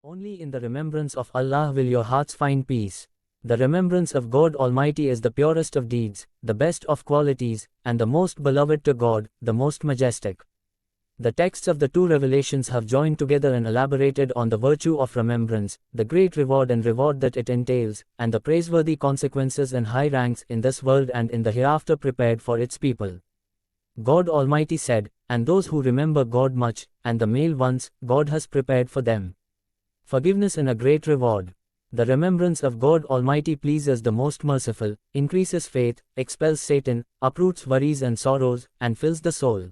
Only in the remembrance of Allah will your hearts find peace. The remembrance of God Almighty is the purest of deeds, the best of qualities, and the most beloved to God, the most majestic. The texts of the two revelations have joined together and elaborated on the virtue of remembrance, the great reward that it entails, and the praiseworthy consequences and high ranks in this world and in the hereafter prepared for its people. God Almighty said, "And those who remember God much, and the male ones, God has prepared for them forgiveness and a great reward." The remembrance of God Almighty pleases the most merciful, increases faith, expels Satan, uproots worries and sorrows, and fills the soul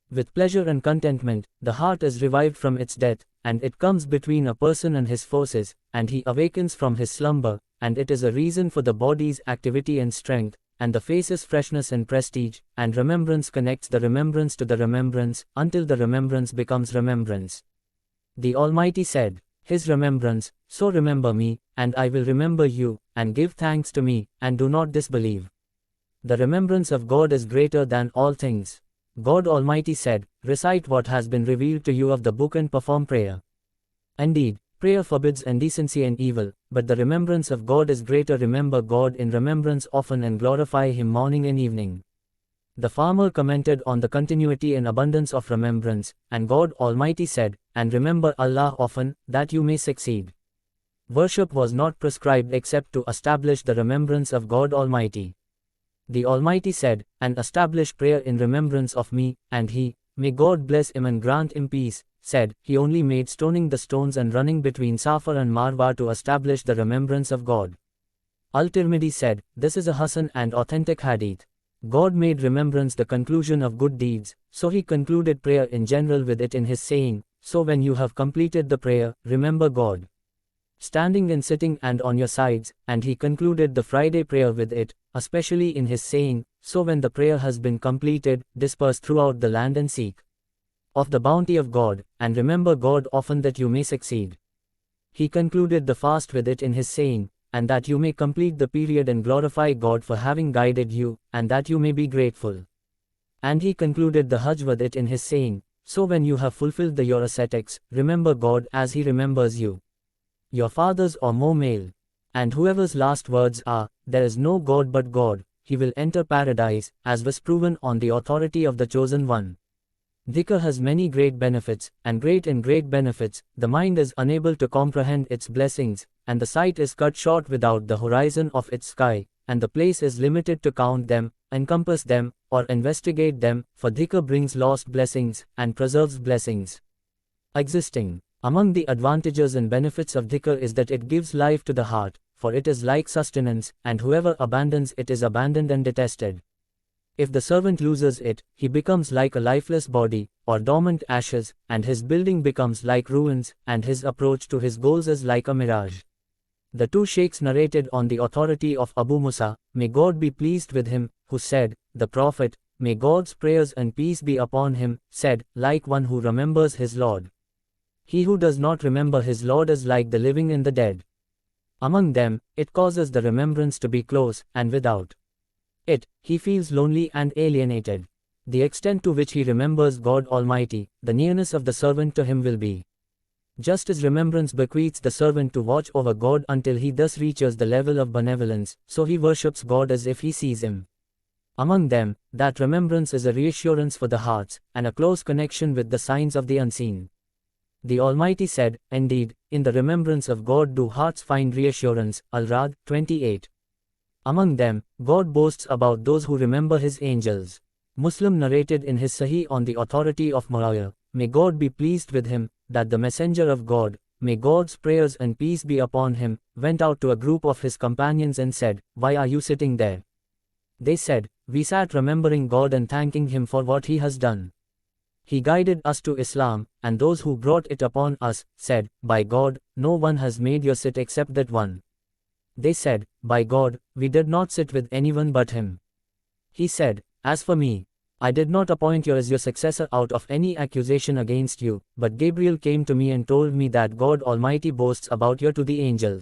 with pleasure and contentment. The heart is revived from its death, and it comes between a person and his forces, and he awakens from his slumber, and it is a reason for the body's activity and strength, and the face's freshness and prestige, and remembrance connects the remembrance to the remembrance, until the remembrance becomes remembrance. The Almighty said, "His remembrance, so remember me, and I will remember you, and give thanks to me, and do not disbelieve." The remembrance of God is greater than all things. God Almighty said, "Recite what has been revealed to you of the book and perform prayer." Indeed, prayer forbids indecency and evil, but the remembrance of God is greater. Remember God in remembrance often and glorify Him morning and evening. The farmer commented on the continuity and abundance of remembrance, and God Almighty said, "And remember Allah often, that you may succeed." Worship was not prescribed except to establish the remembrance of God Almighty. The Almighty said, "And establish prayer in remembrance of me," and he, may God bless him and grant him peace, said, he only made stoning the stones and running between Safa and Marwa to establish the remembrance of God. Al-Tirmidhi said, "This is a Hasan and authentic hadith. God made remembrance the conclusion of good deeds, so he concluded prayer in general with it in his saying, 'So when you have completed the prayer, remember God, standing and sitting and on your sides,' and he concluded the Friday prayer with it, especially in his saying, 'So when the prayer has been completed, disperse throughout the land and seek of the bounty of God, and remember God often that you may succeed.' He concluded the fast with it in his saying, 'And that you may complete the period and glorify God for having guided you, and that you may be grateful.' And he concluded the Hajj with it in his saying, 'So when you have fulfilled your ascetics, remember God as he remembers you, your fathers or more male. And whoever's last words are, 'There is no God but God,' he will enter paradise, as was proven on the authority of the Chosen One." Dhikr has many great benefits, and great benefits. The mind is unable to comprehend its blessings, and the sight is cut short without the horizon of its sky, and the place is limited to count them, encompass them, or investigate them, for dhikr brings lost blessings, and preserves blessings existing. Among the advantages and benefits of dhikr is that it gives life to the heart, for it is like sustenance, and whoever abandons it is abandoned and detested. If the servant loses it, he becomes like a lifeless body, or dormant ashes, and his building becomes like ruins, and his approach to his goals is like a mirage. The two sheikhs narrated on the authority of Abu Musa, may God be pleased with him, who said, "The Prophet, may God's prayers and peace be upon him, said, like one who remembers his Lord. He who does not remember his Lord is like the living and the dead." Among them, it causes the remembrance to be close, and without it, he feels lonely and alienated. The extent to which he remembers God Almighty, the nearness of the servant to him will be just as remembrance bequeaths the servant to watch over God until he thus reaches the level of benevolence, so he worships God as if he sees him. Among them, that remembrance is a reassurance for the hearts, and a close connection with the signs of the unseen. The Almighty said, "Indeed, in the remembrance of God do hearts find reassurance." Al-Ra'd 28. Among them, God boasts about those who remember his angels. Muslim narrated in his Sahih on the authority of Muawiyah, may God be pleased with him, that the Messenger of God, may God's prayers and peace be upon him, went out to a group of his companions and said, "Why are you sitting there?" They said, "We sat remembering God and thanking him for what he has done. He guided us to Islam, and those who brought it upon us, said, by God, no one has made you sit except that one." They said, "By God, we did not sit with anyone but him." He said, "As for me, I did not appoint you as your successor out of any accusation against you, but Gabriel came to me and told me that God Almighty boasts about you to the angels."